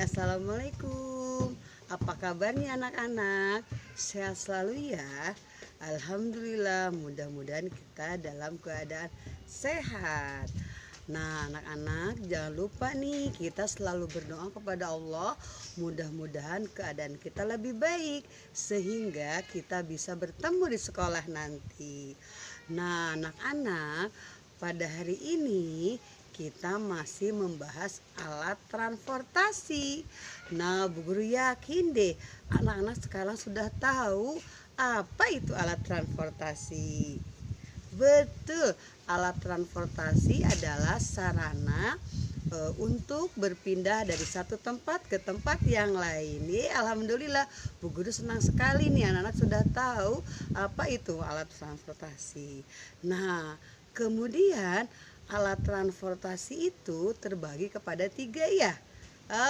Assalamualaikum. Apa kabarnya anak-anak? Sehat selalu ya. Alhamdulillah, mudah-mudahan kita dalam keadaan sehat. Nah, anak-anak jangan lupa nih, kita selalu berdoa kepada Allah. Mudah-mudahan keadaan kita lebih baik sehingga kita bisa bertemu di sekolah nanti. Nah, anak-anak, pada hari ini kita masih membahas alat transportasi. Nah, Bu Guru yakin deh anak-anak sekarang sudah tahu apa itu alat transportasi. Betul, alat transportasi adalah sarana untuk berpindah dari satu tempat ke tempat yang lain. Alhamdulillah, Bu Guru senang sekali nih anak-anak sudah tahu apa itu alat transportasi. Nah, kemudian alat transportasi itu terbagi kepada 3 ya.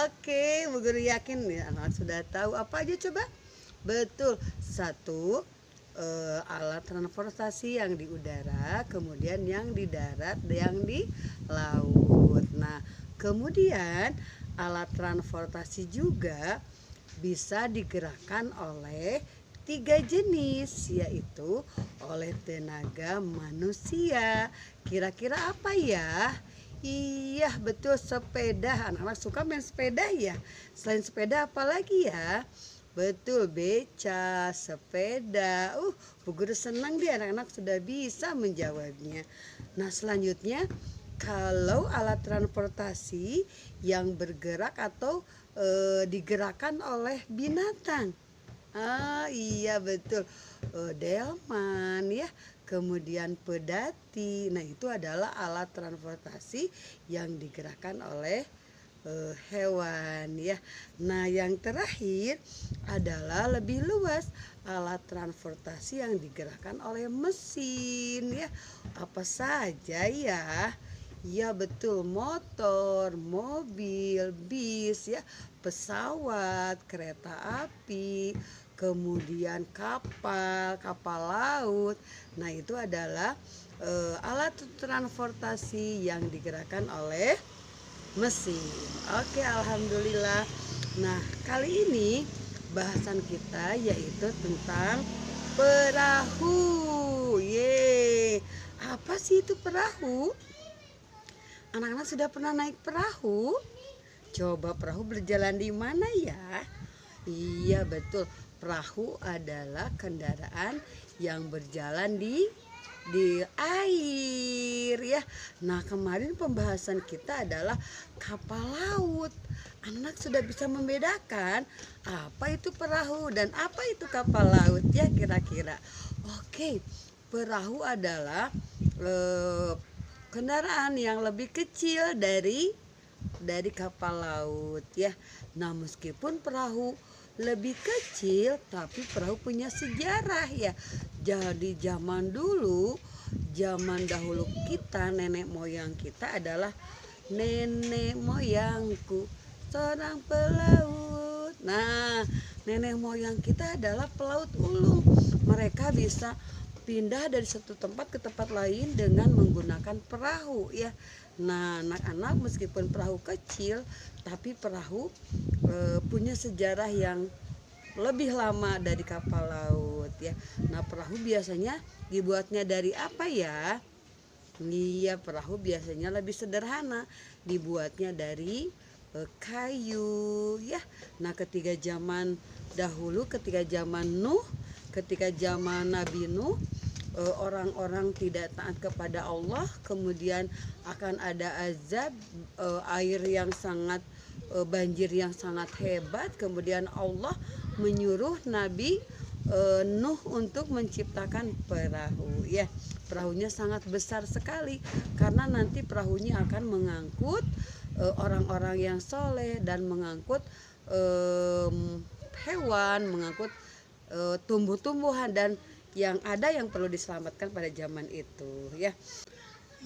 Oke, Bu Guru yakin nih anak-anak sudah tahu apa aja coba? Betul, satu alat transportasi yang di udara, kemudian yang di darat, yang di laut. Nah, kemudian alat transportasi juga bisa digerakkan oleh 3 jenis, yaitu oleh tenaga manusia. Kira-kira apa ya? Iya betul, sepeda. Anak-anak suka main sepeda ya. Selain sepeda apa lagi ya? Betul, beca, sepeda. Bu Guru senang deh anak-anak sudah bisa menjawabnya. Nah, selanjutnya kalau alat transportasi yang bergerak atau digerakkan oleh binatang. Iya betul, delman ya, kemudian pedati. Nah, itu adalah alat transportasi yang digerakkan oleh hewan ya. Nah, yang terakhir adalah lebih luas, alat transportasi yang digerakkan oleh mesin ya. Apa saja ya? Ya betul, motor, mobil, bis ya, pesawat, kereta api, kemudian kapal laut. Nah, itu adalah alat transportasi yang digerakkan oleh mesin. Oke, alhamdulillah. Nah, kali ini bahasan kita yaitu tentang perahu. Apa sih itu perahu? Anak-anak sudah pernah naik perahu? Coba perahu berjalan di mana ya? Iya betul, perahu adalah kendaraan yang berjalan di air ya. Nah, kemarin pembahasan kita adalah kapal laut. Anak sudah bisa membedakan apa itu perahu dan apa itu kapal laut ya kira-kira. Oke, perahu adalah kendaraan yang lebih kecil dari kapal laut ya. Nah, meskipun perahu lebih kecil tapi perahu punya sejarah ya. Jadi zaman dahulu kita, nenek moyang kita adalah nenek moyangku seorang pelaut. Nah, nenek moyang kita adalah pelaut ulung. Mereka bisa pindah dari satu tempat ke tempat lain dengan menggunakan perahu ya. Nah, anak-anak, meskipun perahu kecil tapi perahu punya sejarah yang lebih lama dari kapal laut ya. Nah, perahu biasanya dibuatnya dari apa ya? Iya, perahu biasanya lebih sederhana, dibuatnya dari kayu ya. Nah, ketika zaman dahulu, ketika zaman Nabi Nuh, orang-orang tidak taat kepada Allah, kemudian akan ada azab, air yang sangat banjir yang sangat hebat. Kemudian Allah menyuruh Nabi Nuh untuk menciptakan perahu ya. Perahunya sangat besar sekali karena nanti perahunya akan mengangkut orang-orang yang soleh dan mengangkut hewan, mengangkut tumbuh-tumbuhan dan yang ada yang perlu diselamatkan pada zaman itu ya.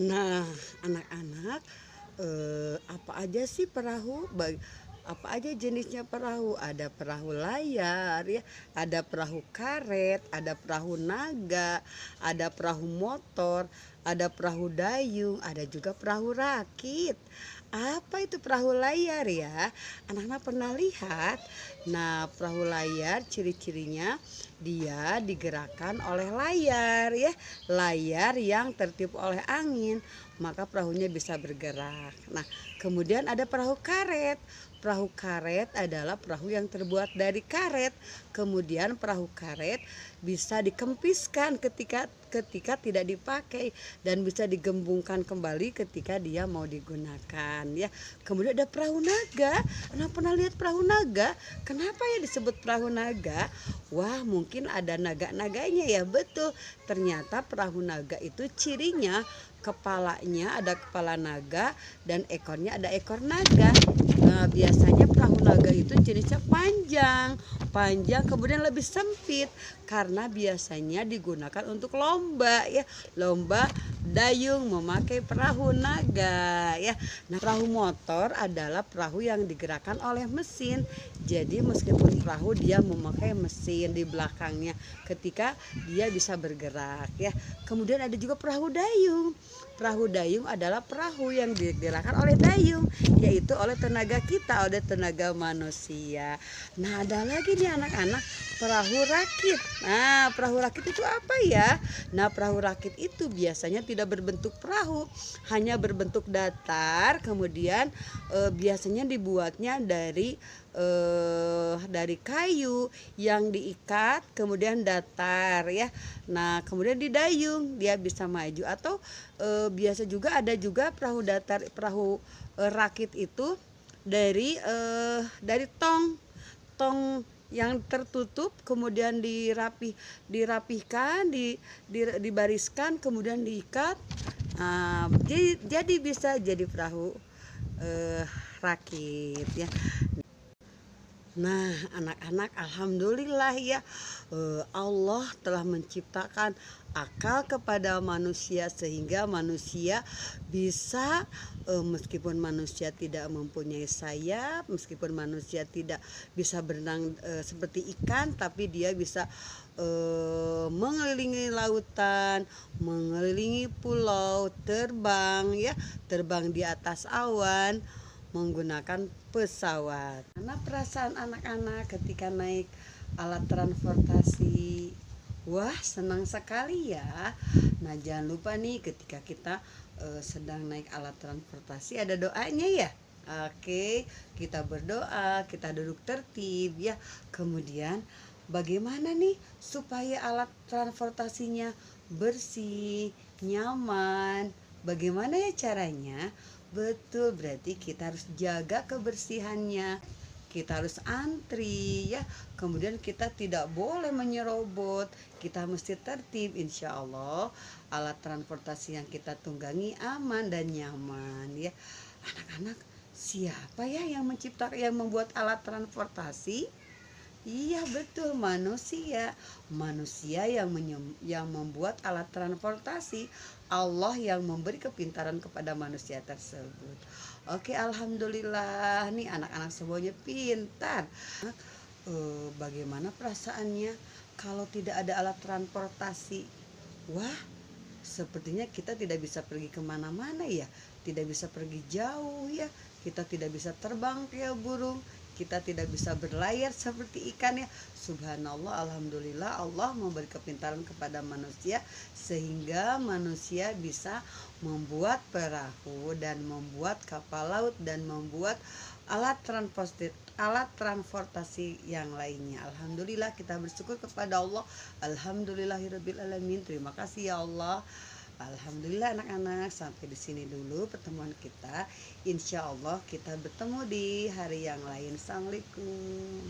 Nah, anak-anak, apa aja sih perahu? Apa aja jenisnya perahu? Ada perahu layar ya, ada perahu karet, ada perahu naga, ada perahu motor, ada perahu dayung, ada juga perahu rakit. Apa itu perahu layar ya? Anak-anak pernah lihat? Nah, perahu layar ciri-cirinya dia digerakkan oleh layar ya. Layar yang tertiup oleh angin, maka perahunya bisa bergerak. Nah, kemudian ada perahu karet. Perahu karet adalah perahu yang terbuat dari karet. Kemudian perahu karet bisa dikempiskan ketika tidak dipakai dan bisa digembungkan kembali ketika dia mau digunakan ya. Kemudian ada perahu naga. Anak pernah lihat perahu naga? Kenapa ya disebut perahu naga? Wah, mungkin ada naga-naganya ya. Betul. Ternyata perahu naga itu cirinya kepalanya ada kepala naga dan ekornya ada ekor naga. Nah, biasanya perahu naga itu jenisnya panjang kemudian lebih sempit karena biasanya digunakan untuk lomba ya, lomba dayung memakai perahu naga ya. Nah, perahu motor adalah perahu yang digerakkan oleh mesin. Jadi meskipun perahu dia memakai mesin di belakangnya ketika dia bisa bergerak ya. Kemudian ada juga perahu dayung. Perahu dayung adalah perahu yang digerakkan oleh dayung, yaitu oleh tenaga kita, oleh tenaga manusia. Nah, ada lagi nih anak-anak, perahu rakit. Nah, perahu rakit itu apa ya? Nah, perahu rakit itu biasanya tidak berbentuk perahu, hanya berbentuk datar. Kemudian biasanya dibuatnya dari kayu yang diikat kemudian datar ya. Nah, kemudian didayung dia bisa maju atau biasa juga ada juga perahu datar, perahu rakit itu dari tong yang tertutup kemudian dirapihkan, dibariskan kemudian diikat. Nah, jadi bisa jadi perahu rakit ya. Nah, anak-anak, alhamdulillah ya, Allah telah menciptakan akal kepada manusia sehingga manusia bisa, meskipun manusia tidak mempunyai sayap, meskipun manusia tidak bisa berenang seperti ikan, tapi dia bisa mengelilingi lautan, mengelilingi pulau, terbang di atas awan menggunakan pesawat. Karena perasaan anak-anak ketika naik alat transportasi, wah senang sekali ya. Nah, jangan lupa nih ketika kita sedang naik alat transportasi ada doanya ya. Oke, kita berdoa, kita duduk tertib ya. Kemudian bagaimana nih supaya alat transportasinya bersih, nyaman? Bagaimana ya caranya? Betul, berarti kita harus jaga kebersihannya. Kita harus antri ya. Kemudian kita tidak boleh menyerobot. Kita mesti tertib. Insya Allah alat transportasi yang kita tunggangi aman dan nyaman ya. Anak-anak, siapa ya yang membuat alat transportasi? Iya betul, manusia. Manusia yang membuat alat transportasi. Allah yang memberi kepintaran kepada manusia tersebut. Oke, alhamdulillah nih anak-anak semuanya pintar. Bagaimana perasaannya kalau tidak ada alat transportasi? Wah, sepertinya kita tidak bisa pergi kemana-mana ya. Tidak bisa pergi jauh ya. Kita tidak bisa terbang kayak burung. Kita tidak bisa berlayar seperti ikan ya. Subhanallah, alhamdulillah Allah memberi kepintaran kepada manusia sehingga manusia bisa membuat perahu dan membuat kapal laut dan membuat alat transportasi yang lainnya. Alhamdulillah, kita bersyukur kepada Allah. Alhamdulillahirabbil alamin. Terima kasih ya Allah. Alhamdulillah anak-anak, sampai di sini dulu pertemuan kita. Insya Allah kita bertemu di hari yang lain. Assalamualaikum.